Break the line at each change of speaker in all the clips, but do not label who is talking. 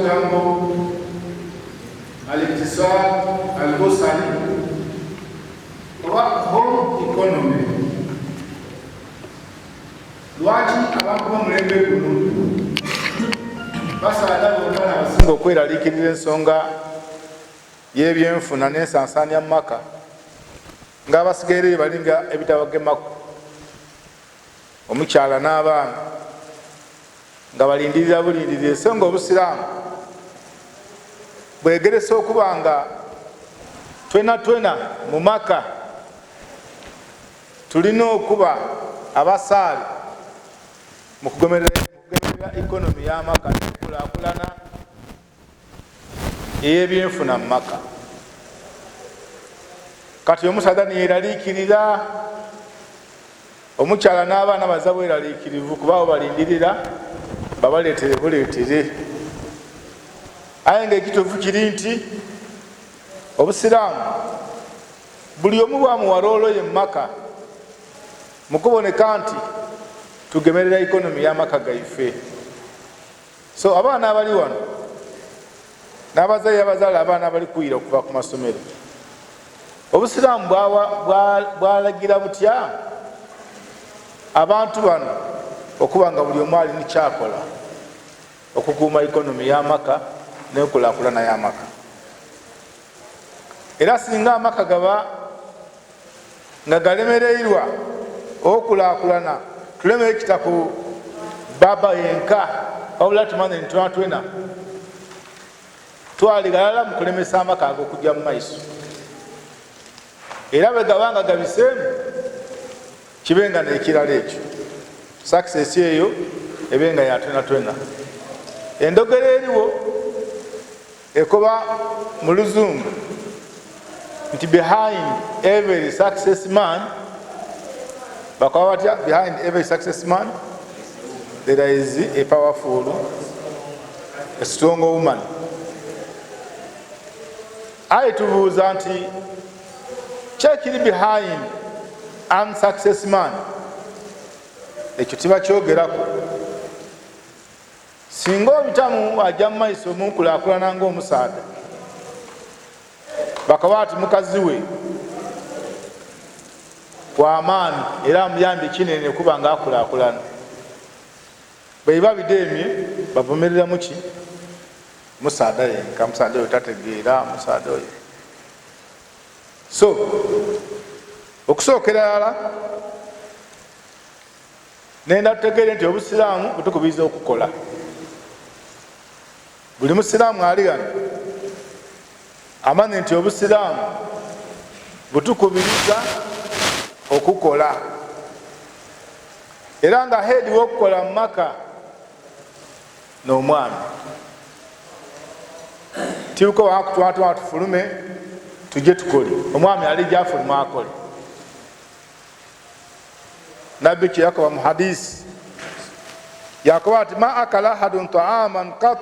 kigambo al-iktisad al-usari oba home economy. Lwaki abantu b'omulembe guno basaada bonna abasinga okweraliikirira ensonga y'ebyenfuna n'ensansaanya mu maka ng'abasigaire balinga ebitabagemaku, omukyala n'abaana nga balindirira bulindirira. Ensonga obusiraamu bwegeresa okuba nga twena mu maka tulina okuba abasaali mu kugomerera ikonomi y'amaka n'enkulaakulana ey'ebyenfuna mu maka. Kati omusaadha niyeraliikirira, omukyala n'abaana baza bweraliikirivu kubaabo balindirira babaleetere buleetere. Aye ng'ekituufu kiri nti obusiraamu buli omu bwamuwala oloye mu maka mu kuboneka nti tugemerera ikonomi y'amaka gaife. So abaana abali wano n'abazaire abazaala abaana abali kuyira okuva ku masomero, obusiraamu bwalagira butya abantu bano okuba nga buli omu alina kyakola okukuuma ikonomi y'amaka n'enkulaakulana y'amaka. Era singa amaka gaba nga galemereirwa okulaakulana, tulemere kita ku baba yenka wabula tumanye nti twena twaligalala mu kulemesa amaka ag'okujja mu maiso. Era bwe gabanga gabiseemu kibenga n'ekirala ekyo, success eyo ebenga ya twena. Endogera eriwo ekoba mu Luzungu nti behind every success man, bakoba batya, behind every success man there is a powerful, a strong woman. Aye tubuuza nti kyekiri behind unsuccess man, ekyo kiba kyogerako. Singa obitamu ajja mu maiso munkulaakulana ng'omusaada, bakaba ati mukazi we w'amaanyi era amuyambye kinene kuba nga akulaakulana, bwe biba bideemye bavumirira muki musaada yenka. Musaada oyo tategeera musaada oyo. So okusookera ddala nenda tutegeere nti obusiraamu butukubiriza okukola. Buli musiraamu ali wano amanye nti obusiraamu butukubiriza okukola, era nga heedi w'okukola mu maka n'omwami. Tibuko wakutwatwa tufulume tujje tukole, omwami ali gyafuluma akole. Nabbi kyeyakoba mu hadisi yakoba ati ma akala ahadun ta'aman qat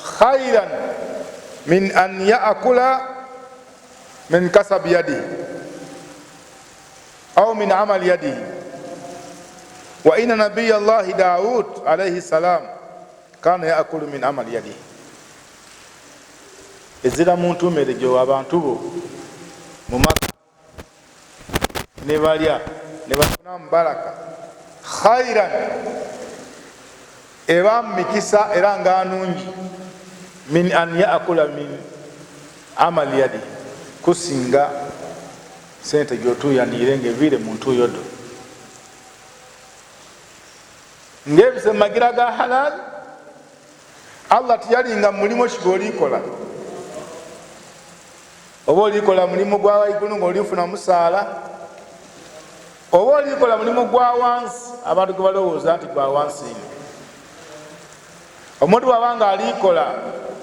khayran min an yaakula min kasab yadihi aw min amal yadihi wa inna nabiyya Allahi Daud alayhi salam kana yaakulu min amal yadihi. Ezira muntu merejo abantu bo mu maka ne balya ne bafuna mubaraka khairan eba mikisa era nga nungi min an yaakula min amal yadi, kusinga sente gyotuyanire ng'eviire muntu yodo ng'ebise magira ga halal. Allah tiyalinga mulimo kibolikola, oba olikola mulimu gwa waigulu ng'olifuna musaala, oba olikola mulimu gwa wansi abantu gwe balowooza nti gwa wansi. Omuntu bw'abanga alikola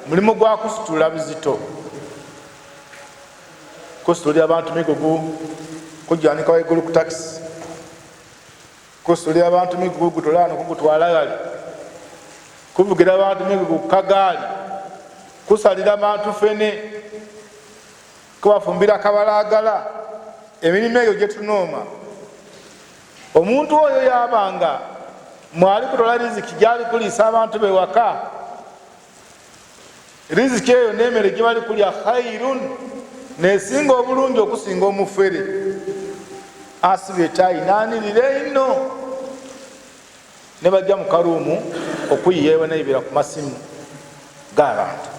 mulimu gwa kusitula bizito, kusitulira abantu migugu, kujjanika waigulu ku takisi, kusitulira abantu migugu gutolaano kugutwala gali, kuvugira abantu migugu ku kagaali, kusalira abantu fene, kubafumbira kabalagala. Emirimu egyo gye tunooma, omuntu oyo yabanga mwali kutola riziki gyali kuliisa abantu be waka, riziki eyo n'emmere gye bali kulya khairun nesinga obulungi okusinga omufere asibye etayi n'anirira ino ne bajja mu karuumu okuyiyeewa n'ebira ku masimu g'abantu.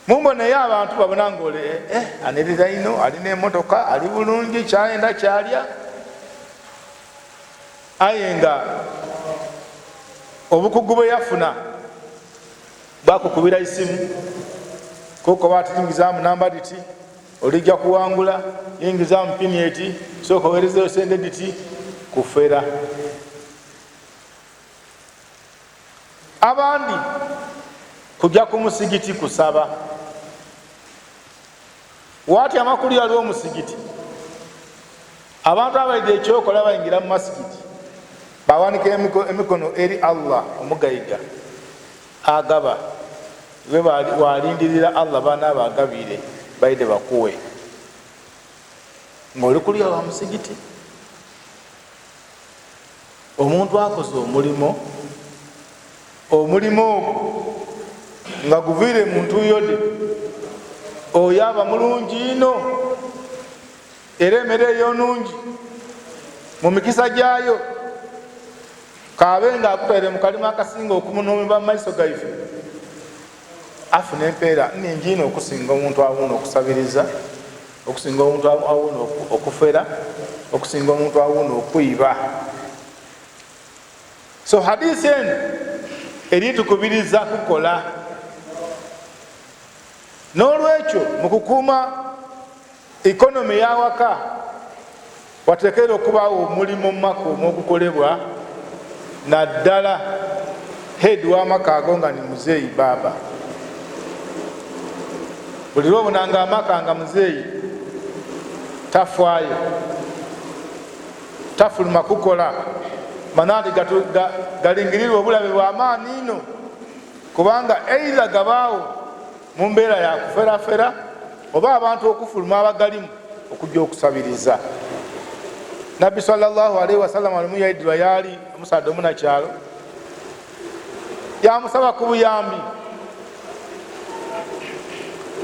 Mumboneyo abantu babona ng'ole anirira ino, alina emmotoka, ali bulungi, kyayenda kyalya, aye nga obukugu bwe yafuna bakukubira isimu kuko batingizamu namba diti olijja kuwangula, yingizamu pini eti sooka oweerezeyo sente diti, kufera. Abandi kujja ku musigiti kusaba. Wati amakulu yaliwo omusigiti, abantu abalidde ekyokola bayingira mu masigiti bawanika emikono eri Allah omugayiga agaba we walindirira Allah baana abagabire bayide bakuwe ng'oli kulya wa musigiti. Omuntu akoze omulimo ogwo nga guviire muntu yode oyo aba mulungi ino era emmere eyonungi mu mikisa gyayo kabe nga akutaire mu kalimu akasinga okumunumba mu maiso gaife afuna empeera nningi ino okusinga omuntu awuuna okusabiriza, okusinga omuntu awuuna okufera, okusinga omuntu awuuna okwiba. So hadisi eno eritukubiriza kukola. N'olwekyo mu kukuuma ikonomi y'awaka wateekera okubaawo omulimu mu maka omwo ogukolebwa, naddala head w'amaka ago nga ni muzeeyi baaba. Buli lwobonanga amaka nga muzeeyi tafaayo, tafuluma kukola, mana nti galingirirwa obulabe bw'amaani ino, kubanga either gabaawo mu mbeera ya kuferafera oba abantu okufuluma abagalimu okujja okusabiriza. Nabbi sallallahu alaihi wasallam alimu yaidibwa yaali omusaadde omunakyalo yamusaba ku buyambi,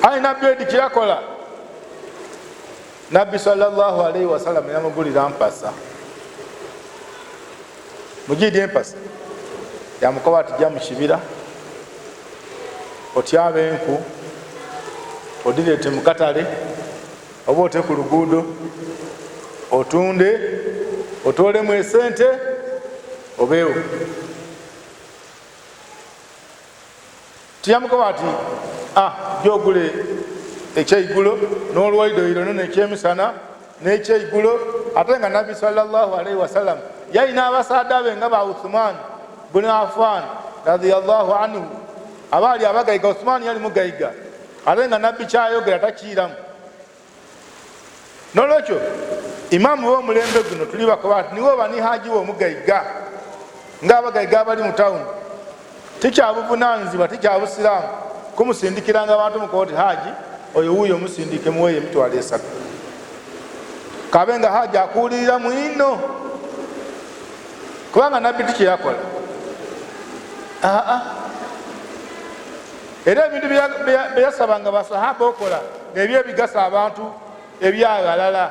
ayi nabbi edi kyakola. Nabbi sallallahu alaihi wasallam yamugulira mpasa, mugidi empasa, yamukoba ati jja mu kibira otyaba enku odireete mu katale oba ote ku luguudo otunde otoolemu esente obeewo. Tiyamukoba ati gyogule ekyeigulo n'olwaidoiro n'ekyemisana n'ekyeigulo. Ate nga Nabbi sallallahu alaihi wasallam yalina abasaada be nga ba Uthman bin Affan radiyallahu anhu abaali abagayiga. Uthman yali mugayiga ate nga Nabbi kyayogera takiiramu. N'olwekyo imamu w'omulembe guno tuli bakoba ati niwe oba ni haji w'omugayiga ng'abagayiga abali mu tawuni, tikyabuvunaanyizibwa tikyabusiraamu kumusindikiranga abantu mukoba oti haji oyo wuuyo omusindike muweeyo emitwalo 3 kabe nga haji akuwulirira mu ino, kubanga Nabbi tikyeyakola. Era ebintu byeyasabanga basahaba okola nebyo ebigasa abantu ebyabalala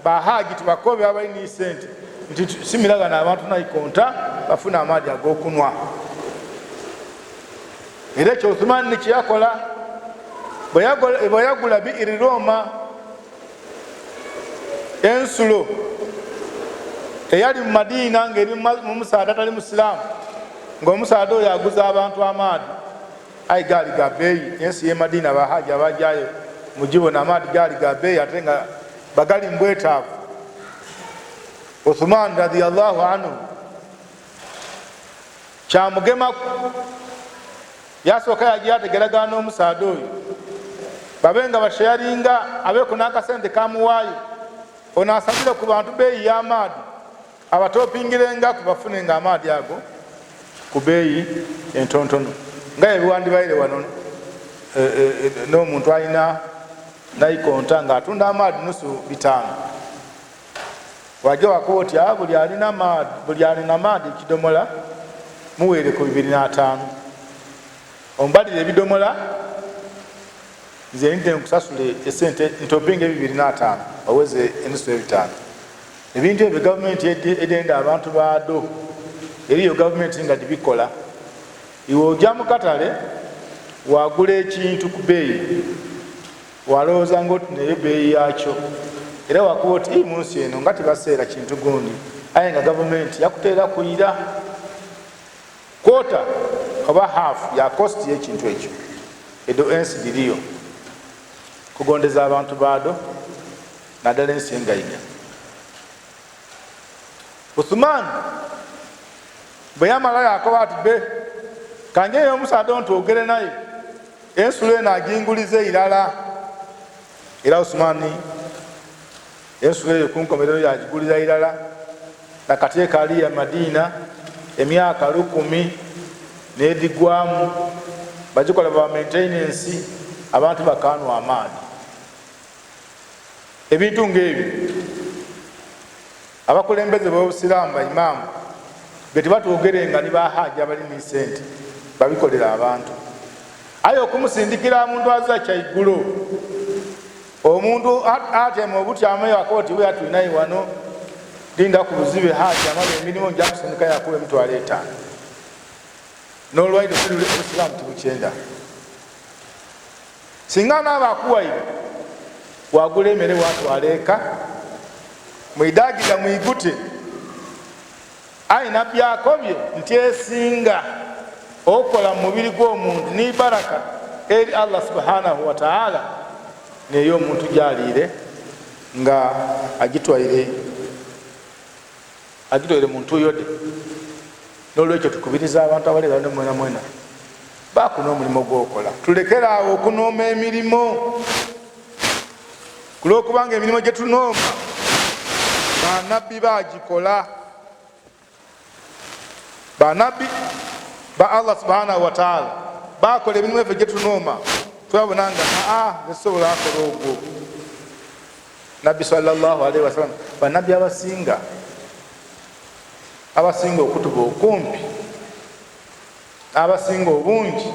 bahaji tubakobe abalina sente nti simiragana abantu naikonta bafuna amaadi ag'okunwa. Era ekyo Uthman nikyeyakola bwe yagula biiri Roma, ensulo eyali mu Madiina ng'eri mu musaada atali musiraamu, ng'omusaada oyo aguza abantu amaadi, ayi gaali ga bbeeyi. Ensi y'e Madiina bahaji abajjayo mugibona amaadi gaali ga bbeeyi ate nga bagali mbwetaavu. Uthman radiyallahu anhu kyamugemaku, yasooka yagira ategeragana n'omusaada oyo babe nga basharinga abeeko n'akasente kamuwaayo, ono asabire ku bantu bbeeyi y'amaadi abatopingirenga kubafunenga amaadi ago ku bbeeyi entontono nga ebiwandibaire wano. N'omuntu alina naikonta ng'atunda amaadi nusu 5 wajja wakuba oti buli alina amaadi ekidomola muweere ku 2.5. ombalire ebidomola nze nite nkusasule esente ntopinga 2,500 oweze enusu 5. Ebintu ebyo gavumenti edenda abantu baado eriyo gavumenti nga dibikola. Iwe ojja mu katale wagula ekintu ku bbeeyi walowooza ngaoti naye bbeeyi yakyo era wakuba oti mu nsi eno nga tebaseera kintu gundi aye nga gavumenti yakuteera kuyira kwota oba half ya kosti y'ekintu ekyo. Edo ensi diriyo kugondeza abantu baado naddala ensi engayiga. Uthman bwe yamala yakoba ati be kanjeyo omusaadde ontwogere naye ensulo eno agingulize irala. Era Uthmani ensulo eyo kunkomerero yagiguliza irala nakateeka ali ya Madina emyaka 10 nedigwamu bagikola ba maintenance abantu bakanwa amaani. Ebintu ng'ebyo abakulembeze b'Obusiraamu baimaamu beti batwogerenga ni bahaji abali mu sente babikolera abantu. Ayo okumusindikira muntu azza kyaigulo omuntu atema obutyameyo akoti bwe atulinayo wano linda ku buzibe haji amabe emirimu nja kusindika yakuba emitwalo 5 n'olwaire kulule Obusiraamu tibukyenda. Singa naaba akuwaire wagula emmere watwaleeka mwidagira mwigute ayina byakobye nti esinga okola mu mubiri gw'omuntu ni baraka eri Allah subhanahu wa ta'ala neyo omuntu gyaliire nga agitwaire muntu yode. N'olwekyo tukubiriza abantu abali bano mwena bakuna omulimu gwokola. Tulekera awo okunooma emirimu kulwokubanga emirimu gye tunooma bannabbi bagikola. Bannabbi ba Allah subhanahu wa ta'ala bakola emirimu effe gye tunooma twabona nga nesobola akola ogwo. Nabbi sallallahu alaihi wasallam bannabbi abasinga okutuba okumpi abasinga obungi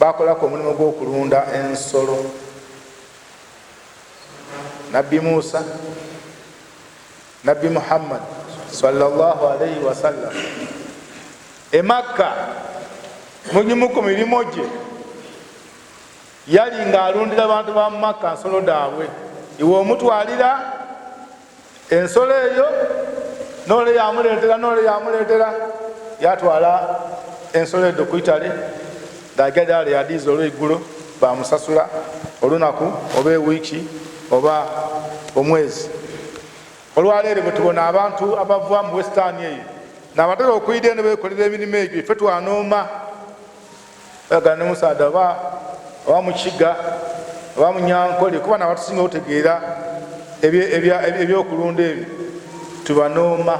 bakolako omulimu gw'okulunda ensolo. Nabbi Musa, Nabbi Muhammad sallallahu alaihi wasallam e Makka mugimu ku mirimu gye yali ng'alundira abantu ba Makka nsolo daabwe. Iwe omutwalira ensolo eyo nole yamuleetera yatwala ensolo edo ku itale ng'agenda yadiiza olw'eiggulo bamusasula olunaku oba ewiiki oba omwezi. Olwaleero bwe tubona abantu abava mu western eyo nabatera okuyida ne beekolera emirimu egyo ffe twanooma bagana ne musaada oba mukiga oba munyankole kuba nabatusinga okutegeera ebyokulunda ebyo tubanooma.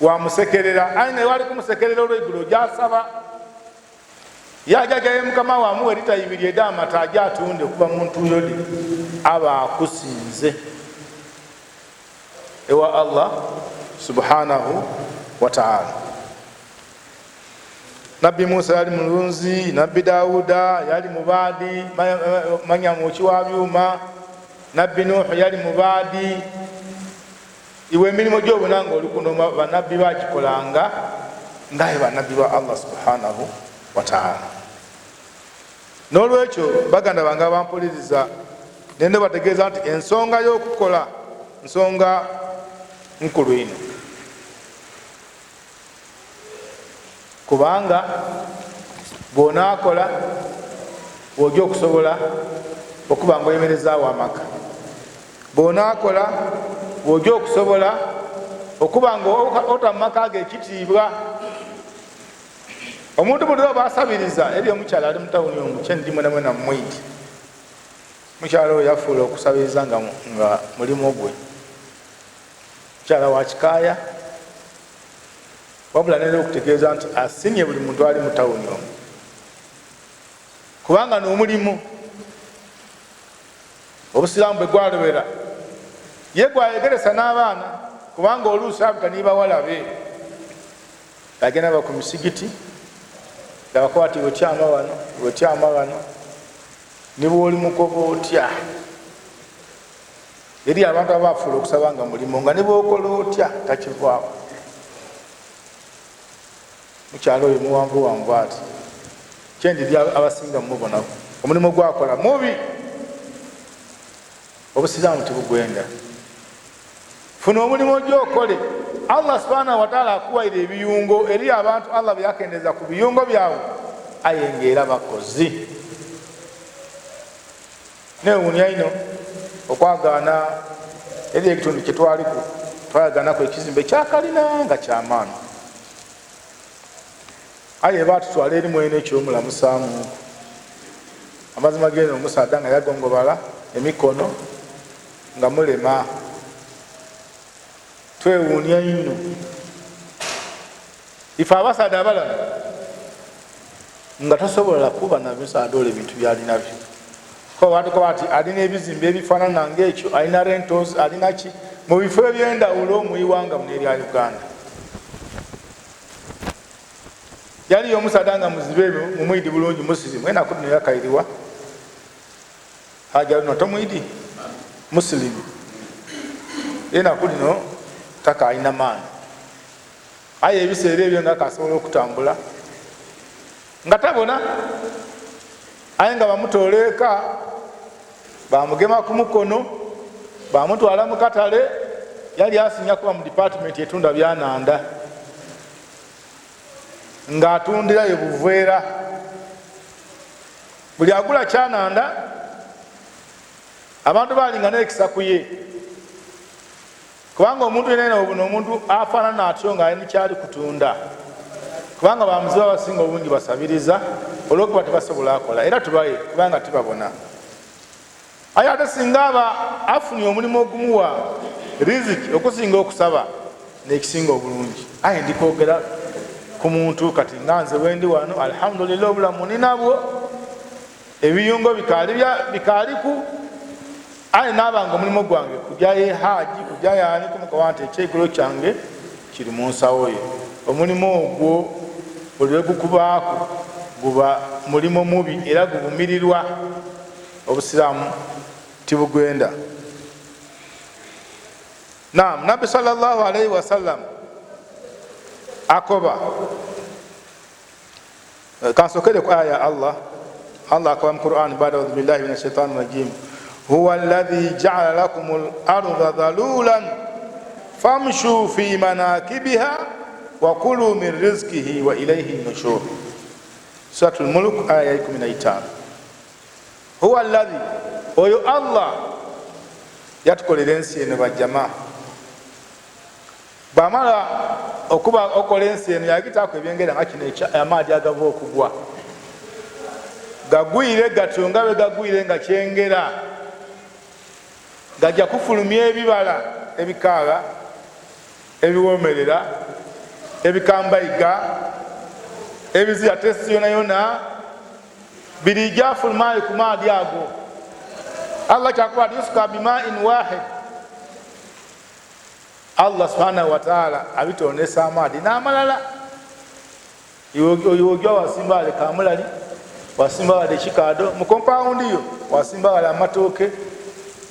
Wamusekerera aine wali kumusekerera olw'eiggulo gyasaba yajajaye mukama wamuwe litayibirye amata ajja atunde okuva muntu yoli aba akusinze ewa Allah subhanahu wa ta'ala. Nabbi Musa yali mulunzi, Nabbi Dawuda yali mubaadi manya muki wa byuma, Nabbi Nuhu yali mubaadi. Iwe emirimu gy'obona ng'oli kunooma bannabbi bagikolanga ngaye bannabbi ba Allah subhanahu wa ta'ala. N'olwekyo baganda bange abampuliriza nende bategeeza nti ensonga y'okukola nsonga nkulu ino, kubanga bw'onaakola ojja okusobola okuba nga oyemerezaawo amaka. Bw'onaakola ojja okusobola okuba nga ota mu maka ge ekitiibwa. Omuntu buli oba asabiriza eri omukyala ali mu tawuni omu kyendi mwenamwena mumwiti mukyala oyo yafuula okusabiriza nga mulimu gwe mukyala wa kikaaya wabula nera okutegeeza nti asinye buli muntu ali mu tawuni omu kubanga n'omulimu Obusiraamu bwe gwalobera ye gwayegeresa n'abaana kubanga oluusi abita nibawala be bagenda ba ku misigiti abakwati wekyama wano ne bwoli mukoba otya eri abantu abafuula okusaba nga mulimo nga ne bwokola otya takivaako. Mukyalo oyo muwanvuwanvu ati kyendiri abasinga mumubonaku omulimu gwakola mubi. Obusiraamu tibugwenda. Funa omulimu gyokole. Allah subhanahu wa ta'ala akuwaire ebiyungo eri abantu Allah byakendeza ku biyungo byabwe ayengeera bakozi. Newuunya ino okwagaana eri ekitundu kyetwaliku twayaganaku ekizimbe kyakalina nga kyamaani. Aye batutwala eri mwene ekyomulamusaamu amazima geno omusaadda nga yagongobala emikono nga mulema. Twewuunya ino ife abasaadde abalala nga tosobola kuba na bisaadde olwo ebintu byalinabyo. Ko bati alina ebizimbe ebifaanana ngaekyo, alina rentals, alina ki mu bifo ebyendawulo mu iwanga muno erya Uganda. Yaliyo omusaadda nga muzibe mumwidi bulungi musilimu enaku dino yakairiwa haja luno tomwidi musilimu enaku dino taka alina maani. Aye ebiseera ebyo nga akasobola okutambula nga tabona, aye nga bamutoola eka bamugema ku mukono bamutwala mu katale. Yali asinya kuba mu department etunda byananda ng'atundirayo buveera. Buli agula kyananda abantu balinga n'ekisa ku ye, kubanga omuntu yenna obuno omuntu afaanana atyo ng'alina kyali kutunda, kubanga bamuziba abasinga obungi basabiriza olw'okuba tebasobola akola era tubaye kubanga tibabona. Aye ate singa aba afunye omulimu ogumuwa riziki okusinga okusaba n'ekisinga obulungi. Aye ndikwogera ku muntu kati nga nze wendi wano alhamdulillah obulamu ninabwo ebiyungo bikaaliku. Aye naabanga omulimu gwange kujyayo haji kujyayo ani kumukawa nti ekyegulo kyange kiri mu nsawo ye. Omulimu ogwo buli lwe gukubaako guba mulimu mubi era guvumirirwa. Obusiraamu tibugwenda. Naam, Nabbi sallallahu alayhi wa sallam akoba kansokere ku aya Allah akoba mu Qur'an baada a'udhu billahi minash shaitani rajim huwa alladhi ja'ala lakumul arda dhalulan famshu fi manakibiha wa kulu min rizqihi wa ilayhi an-nushur. Suratul Mulk aya 15. Huwa alladhi, oyo Allah yatukolera ensi eno bajjama. Bamala okuba okola ensi eno yagitaako ebyengera nga kino amaadi agava okugwa gagwire gatunga bwe gagwire nga kyengera gajja kufulumya ebibala ebikaaga ebiwoomerera ebikambayiga ebizira tesi yonayona biri gyafulumaayo ku maadi ago. Allah kyakuba yusqa bima'in wahid. Allah subhanahu wa ta'ala abitondesa amaadi n'amalala. Yogya wasimba wale kamulali, wasimba wale kikaado mu compound yo, wasimba wale amatooke,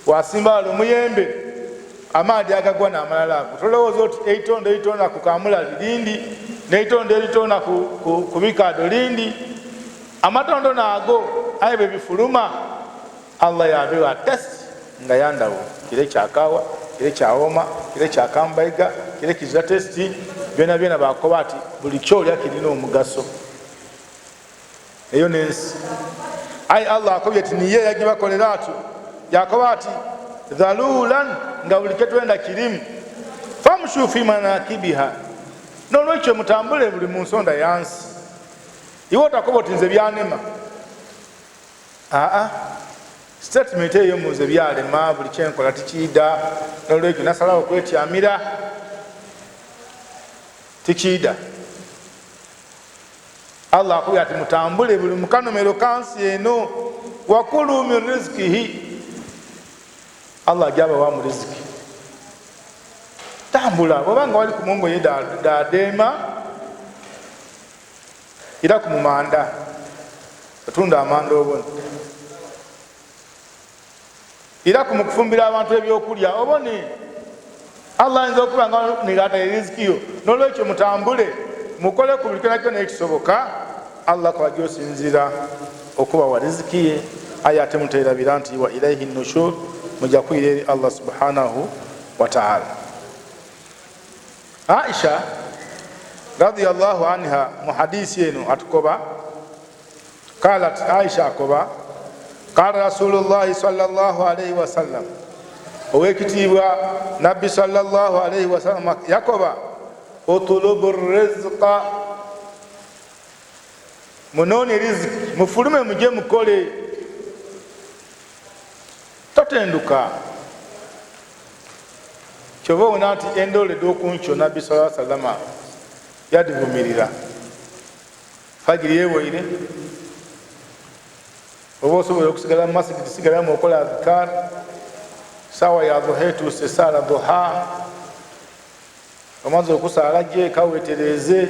wasimba wale omuyembe, amaadi agagwa n'amalala ago. Tolowooza oti eitonde eritonda ku kamulali lindi n'eitonde eritonda ku bikaado lindi. Amatondo naago aye bwe bifuluma Allah yabewa test nga yandawo kire kyakawa kire kyawoma kire kyakambayiga kire kizira testi byona byona bakoba ati buli kyolya kirina omugaso eyo nensi. Aye Allah akobye ati niye yagibakolera atyo yakoba ati dhalulan nga buli ketwenda kirimu famshu fi manakibiha. Nolwekyo mutambule buli mu nsonda yansi. Iwe otakoba oti nze byanema. Statement eyo muze byalema buli kyenkola tikiida nolwekyo nasalawo okwetyamira tikiida. Allah akubye ati mutambule buli mukanomero kansi eno wakulu min rizqihi. Allah ajabawa mu riziki. Tambula bwobanga wali ku mungo ye dadeema era ku mumanda otunda amanda obona era ku mukufumbira abantu ebyokulya obone Allah ayinza okuba nga nigata riziki yo n'olwekyo mutambule mukole ku buli kyona ekisoboka Allah kwajosinzira okuba wa riziki ye aya ate muteerabira nti wa ilaihi nushur mujja kwira eri Allah subhanahu wa ta'ala. Aisha radiyallahu anha mu hadisi eno atukoba qalat Aisha akoba qala Rasulullah sallallahu alayhi wa sallam owekitiibwa nabbi sallallahu alayhi wa sallam yakoba utulubu rizqa munone riziki mufulume muje mukole totenduka kyova wona nti endoledde okunkyo nabbi sallallahu alayhi wa sallam yadivumirira fajiri yewoire oba osobola okusigala mu masigiti sigalamu okola adhikar sawa ya dhuha etuuse saala dhuha omaze okusaala gye kawetereze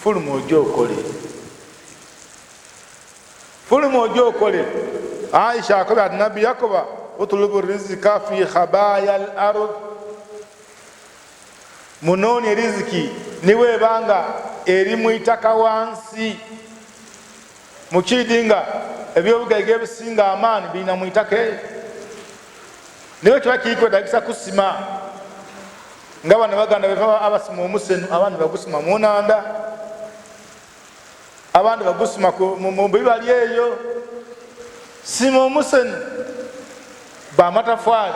fuluma ojja okole Aisha akoba ati nabbi yakoba utulubu rizika fi khabaya al ard munone riziki niwe banga eri muitaka wansi mukidinga ebyobugaiga ebisinga amaani bina muitaka niwe kiba kikwetagisa kusima nga bano baganda beva abasima omusenu abandi bagusima munanda abandi bagusima mu bibali eyo sima omusenu bamatafaali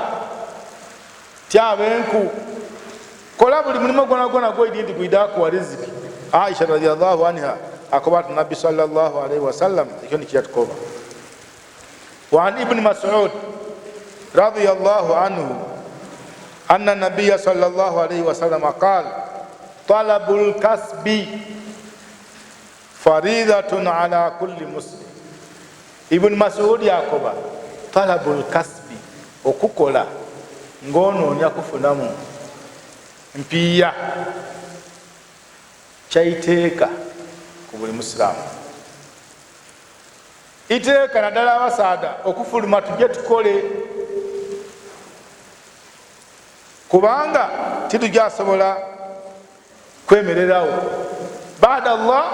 tyabenku kola buli mulimo gwona gwedi nti gwidako wa riziki. Aisha radiyallahu anha akoba ati nabbi sallallahu alayhi wa sallam ekyo nikiyatukoba. Wa an ibn Mas'ud radiyallahu anhu anna nabiyya sallallahu alayhi wa sallam qala talabul kasbi faridatun ala kulli muslim. Ibn Mas'ud yakoba talabul kasbi okukola ngononya kufunamu mpiya kyaiteeka ku buli musiraamu. Iteeka naddala abasaada okufuluma tujje tukole kubanga titujjasobola kwemererawo baada Allah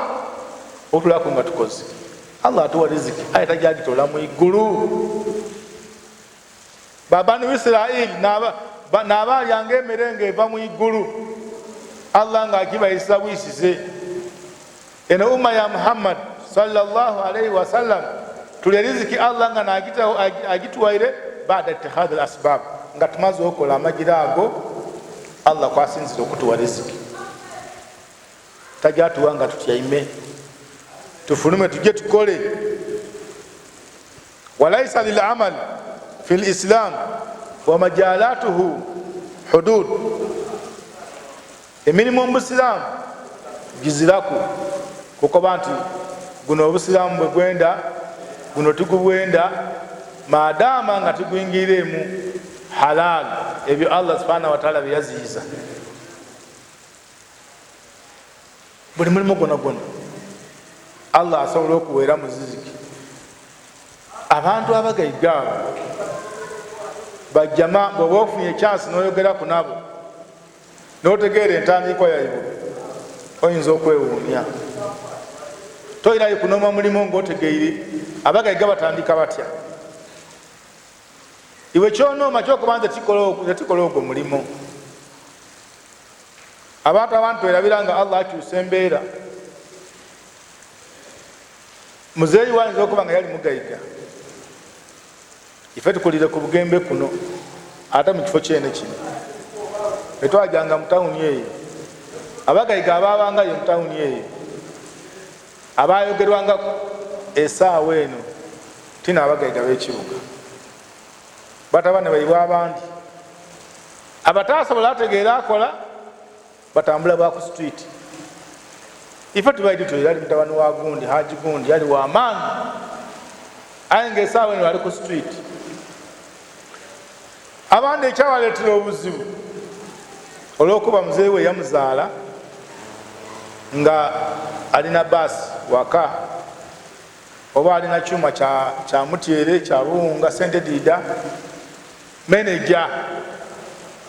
otulako nga tukoze. Allah atuwa riziki aye tajagitola mu igulu. Babanu Israeli n'abalyanga emmere ng'eva mu igulu Allah ng'agibayisa buyisize. Eno umma ya Muhammad sallallahu alayhi wa sallam tuli riziki Allah nga n'agitawo agituwaire baada ittihad al asbab nga tumaze okukola amagira ago Allah kwasinzira okutuwa riziki. Tajatuwa nga tutyaime tufulume tujje tukole. Walaysa lil amal fi l islam wa majalatuhu hudud. Emirimu mubusiramu giziraku kukoba nti guno obusiramu bwe gwenda guno tugubwenda maadama nga tugwingiremu halal ebyo Allah subhanahu wa ta'ala byaziyiza. Buli mulimu gwona Allah asobola okuweera mu riziki. Abantu abagaiga bajjama bw'oba ofunye chance n'oyogeraku nabo n'otegeera entandikwa yaibwe oyinza okwewuunya. Toyirayo kunooma mulimu ng'otegeire abagaiga batandika batya. Iwe kyonooma kyokubanza tikola ogwo mulimu. Abantu erabira nga Allah akyusa embeera. Muzeeyi wayinza okuba nga yali mugaiga. Ife tukulire ku bugembe kuno ate mu kifo kyene kino etwajanga mu tawuni eyo abagaiga abaabangayo mu tawuni eyo abayogerwanga esaawa eno tina abagaiga b'ekibuga batabane baibwa abandi abatasobola ategeera akola batambula ba ku street. Ife tubaidi tuyali mutabani wa gundi haji gundi yali wa amaani aye ng'esaawa eno ali ku street. Abandi ekyabaleetera obuzibu olw'okuba muzeeyi we yamuzaala nga alina basi waka oba alina kyuma kya mutyere kya buwunga sente dida meneja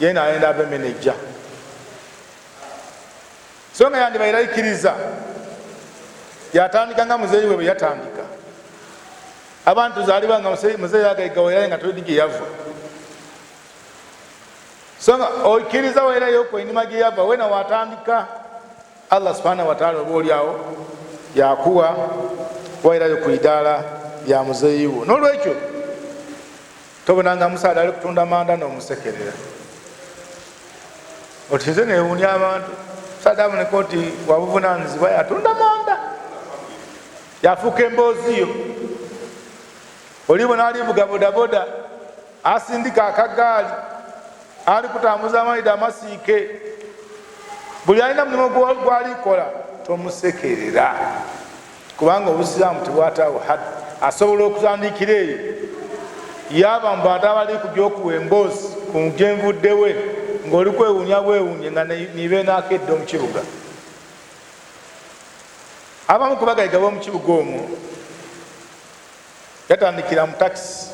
yena ayenda abe meneja so nga yandibairayikiriza yatandika nga muzeeyi we bwe yatandika abantu zaliba nga muzeeyi agaigawerayo nga tolidi gye yava so nga oikiriza werayo kwenima gye yava wena watandika Allah subhanahu wa ta'ala oba oliawo yakuwa wairayo ku idaala ya muzeeyi wo n'olwekyo tobonanga musaada ali kutunda manda n'omusekerera otinze newuunya abantu musaada aboneka oti wabuvunanyizibwa yatunda manda yafuuka embooziyo olibona alivuga bodaboda asindika akagaali ali kutambuza amaida amasiike buli alina mulimu gwalikola tomusekerera kubanga obusiraamu tebwataawo had asobola okutandikira eyo yaba mu bantu abali kujja okuwa emboozi ku gyenvuddewe ng'oli kwewuunya bwewuunye nga nibe naakedde omu kibuga abamu ku bagayiga b'omu kibuga omwo yatandikira mu takisi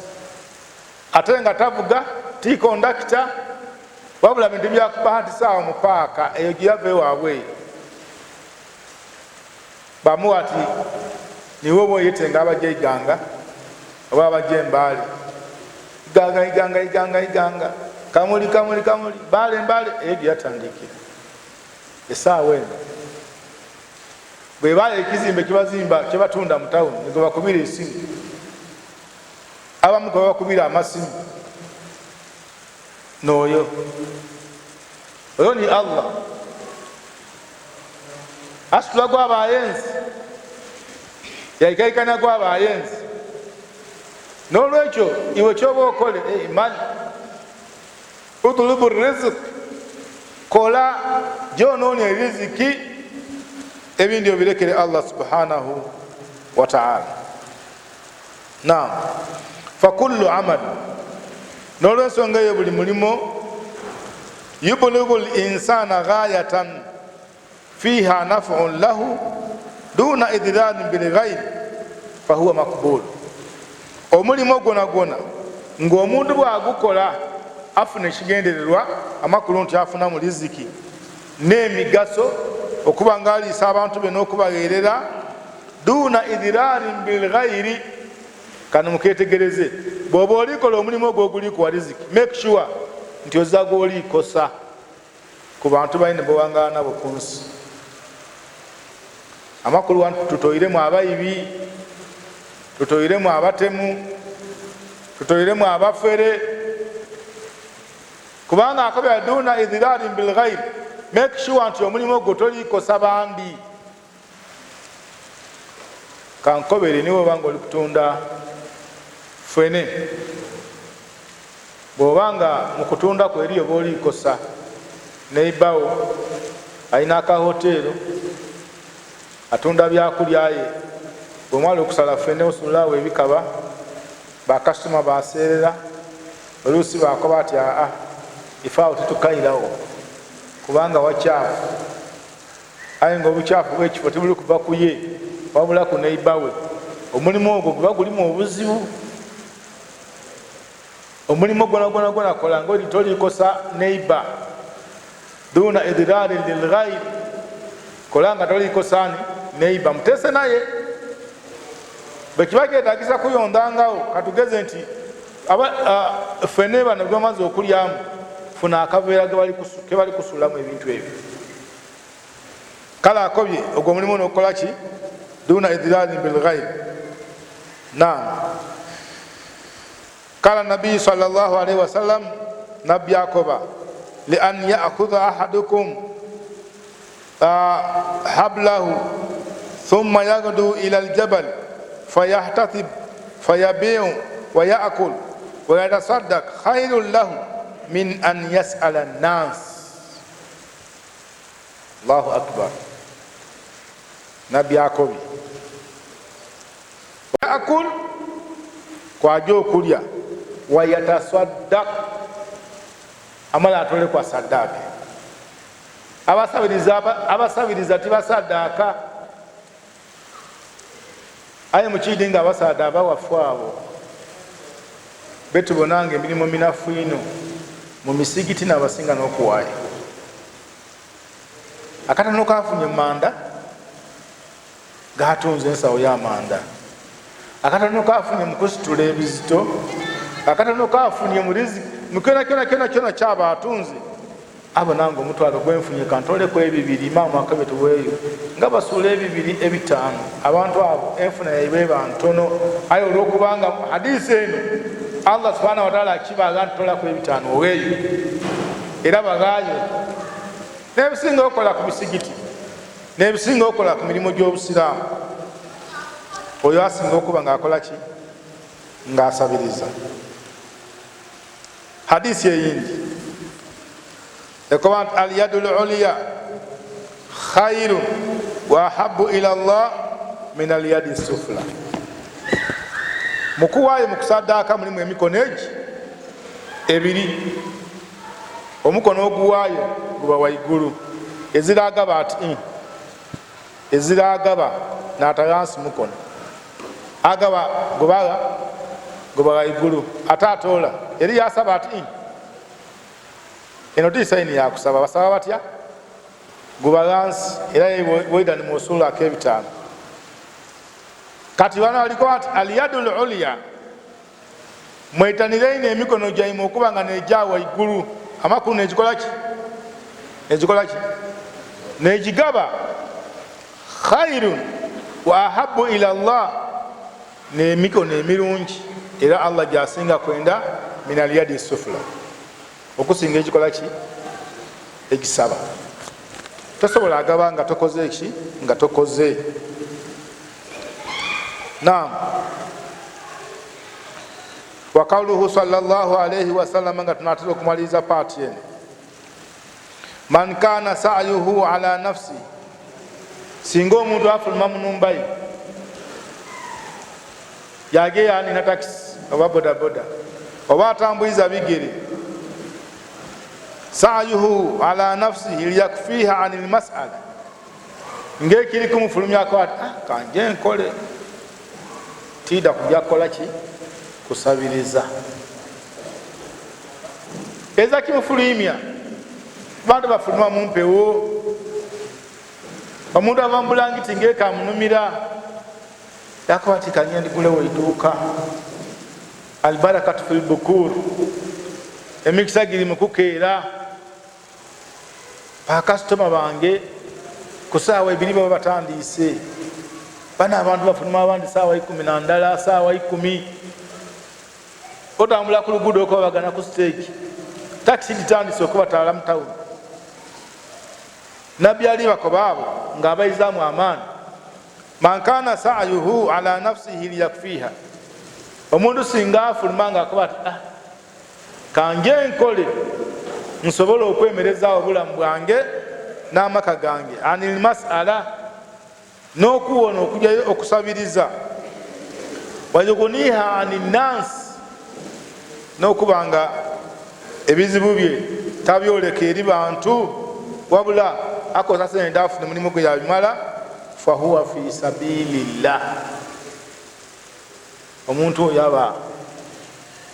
ate nga tavuga ti kondakita wabula bintu byakubahatisaawo mu paaka eyo gyeyava ewaabwe bamuwa ati niwe oba oyetenga abajja iganga oba abajja embaali iganga kamuli mbaale eyo gyeyatandikira esaawa eno bwe baala ekizimbe kyebazimba kyebatunda mu tawuni nigo bakubira esimu abamu gwe bakubira amasimu n'oyo oyo ni Allah asitula gw'abayenzi yayikaikanya gw'abayenzi n'olwekyo iwe kyoba okole man utulubu rizq kola gyonoonya eriziki ebindi obirekere Allah subhanahu wa ta'ala naam fakullu amal n'olwensonga eyo buli mulimo yublugu linsana ghayatan fiha naf'un lahu duna idirarin bilghayri fahuwa makbul omulimo gwona ng'omuntu bw'agukola afuna ekigendererwa amakulu nti afuna mu riziki n'emigaso okuba nga aliisa abantu be n'okubagerera duna idirarin bilghayri kano muketegereze bw'oba olikola omulimu ogwo oguliku wa riziki make sure nti ozaga olikosa ku bantu balina bwewangala nabo ku nsi amakulu wantu tutoyiremu abayibi tutoyiremu abatemu tutoyiremu abafere kubanga akabya duna idhirarin bilghayri make sure nti omulimu ogwo tolikosa bandi kankobere niwe obanga oli kutunda fene bw'obanga mu kutunda kwe eriyo b'olikosa neibawo alina akahoteero atunda byakulyaye bw'omwala okusala fene osulaawo ebikaba bakasitoma baseerera oluusi bakoba ati ifaawo tetukayirawo kubanga wakyafu aye nga obukyafu bw'ekifo tebuli kuva ku ye wabula ku neibawe omulimu ogwo guba gulimu obuzibu omulimu gwona kola ng'oli tolikosa neiba duna idirarin lilghayri kola nga tolikosani neiba mutese naye bwe kiba kyetagisa kuyondangawo katugeze nti fene bano bamaze okulyamu funa akaveera kebali kusulamu ebintu ebyo kale akobye ogwo omulimu n'okukola ki duna idirarin bilghayri naam قال النبي صلى الله عليه وسلم نبي يعقوب لأن يأخذ أحدكم حبله ثم يغدو إلى الجبل فيحتطب فيبيع ويأكل ويتصدق خير له من أن يسأل الناس الله أكبر نبي يعقوب ويأكل kwajo kulya wayatasaddaq amala atole kwa sadaka abasabiriza tibasaddaaka aye mukidi nga abasaada abawafu abo betubonanga emirimu minafu ino mu misigiti n'abasinga n'okuwaayo. Akatono kafunye manda gatunze ensawo y'amanda, akatono kafunye mu kusitula ebizito, akatono kafunye mu riziki mu kyona kyaba atunze. Abo nange omutwalo gwenfunye kantoleko ebibiri Imaamu akabetuweeyo nga basuula ebibiri ebitaano. Abantu abo enfuna yaibwe bantono aye olwokubanga hadisi eno Allah subhanahu wa ta'ala akibaga ntolako ebitaano oweeyo era bagaayo n'ebisinga okola ku misigiti n'ebisinga okola ku mirimu gy'obusiraamu. Oyo asinga okuba ng'akola ki? Ng'asabiriza. Hadisi eyindi ekoba nti al-yadul ulya khairun wa ahabbu ila Allah min al-yadi sufla. Mukuwaayo mukusaddaaka mulimu emikono egi ebiri. Omukono oguwaayo guba waigulu, eziragaba ati eziragaba n'atayansi mukono agaba guba waigulu ate atoola eri yasaba ati eno ti sayini yakusaba basaba batya guba yansi era waidani musulu ak'ebitaano. Kati wano aliko ati al-yadul ulya mwetanireine emikono gyaimwe okuba nga nejja waigulu amakulu negikola ki negigaba khairun wa ahabbu ila Allah n'emikono emirungi era Allah gyasinga kwenda min al-yadi sufla okusinga ekikola ki egisaba. Tosobola agaba nga tokoze eki nga tokoze. Naam. Wa qawluhu sallallahu alayhi wa sallam nga tunatera okumaliza paati eno, man kana sa'yuhu ala nafsi, singa omuntu afuluma mu numba ye yageya nina takisi oba bodaboda oba atambuliza bigere, sa'yuhu ala nafsihi liyakfiha anil mas'ala, ng'ekiri kumufulumyako ati kanje nkole tida kujja kukola ki? Kusabiriza. Eza kimufulumya bantu bafuluma mu mpewo, omuntu ava mu bulangiti ng'ekamunumira yakoba ati kanye ndigulewo edduuka. Albarakatu fil bukur, emikisa giri mu kukeera. Bakasitoma bange ku saawa ebiri baba batandiise, bana abantu bafuluma abandi saawa 12 saawa 10, otambula ku luguudo okubagana ku stage, takisi litandise okubatwala mu tawuni. Nabbi ali bakoba abo ng'abayizaamu amaani, man kana sa'yuhu ala nafsihi liyakfiha, omuntu singa afuluma ng'akoba ati kanje nkole nsobola okwemerezaawo obulamu bwange n'amaka gange, anil mas'ala, n'okuwona okujyayo okusabiriza, wayuguniha anil nansi, n'okuba nga ebizibu bye tabyoleka eri bantu wabula akoza sente afune mulimu gwe yabimala, fahuwa fi sabilillah, omuntu oyo aba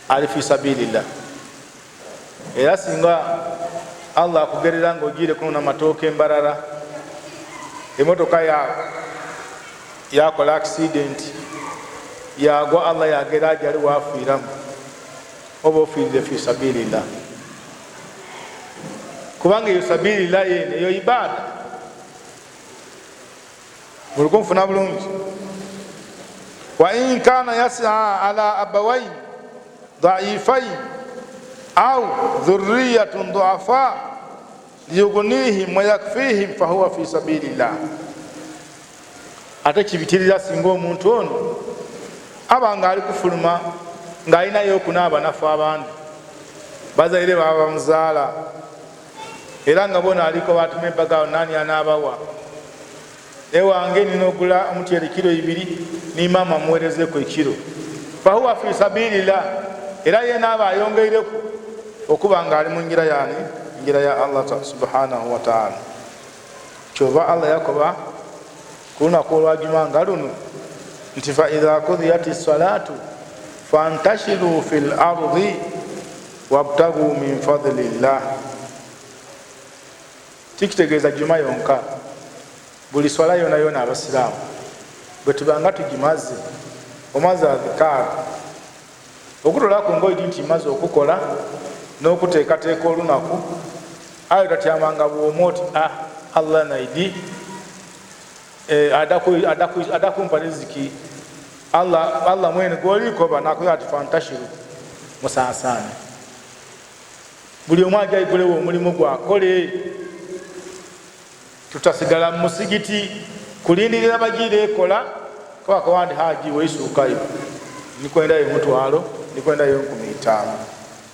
ali fi sabilillah. Era singa Allah akugerera ng'ogire kunona matooke embarara, emotoka yakola accident yagwa, Allah yagera ajali wafiiramu, oba ofiirire fi sabilillah, kubanga eyo sabilillah yene eyo ibada. Mulukunfuna bulungi. Wa in kana yas'a ala abawayn dha'ifayn aw dhurriyatun du'afa liyughnihim wa yakfihim fahuwa fi sabilillah. Ate kibitirira singa omuntu ono abanga ali kufuluma ng'alinayo okunaaba nafu abandi bazaire baba bamuzaala, era nga bona aliko batuma embagawo nani anaabawa, ewange nina ogula omutyere kilo 2 ni maama amuweerezeko ekiro, fahuwa fi sabilillah, era yena aba ayongeireku okuba nga ali mu njira yani njira ya Allah subhanahu wa ta'ala. kyova Allah yakoba ku lunaku olwajuma nga luno nti fa idha qudiyati salatu fantashiru fil ardi wabtagu min fadlillah. Tikitegeeza juma yonka, buli swala yona yona abasiraamu bwe tubanga tugimaze omaze adhikaara okutolako ngoidi nti maze okukola n'okuteekateeka olunaku ayo tatyamanga bwomu oti Allah naidi adakumpa riziki Allah mwene gwolikoba nakola ati fantashiru musaasane. Buli omu ajja aikolewo omulimu gwakole, tutasigala mu musigiti kulindirira bagiire ekola kabaka wandi haji weisuukayo nikwendayo omutwalo nikwendayo 15.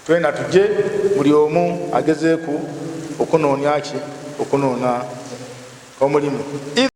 Twena tujje buli omu agezeeku okunoonyaki okunoona omulimu.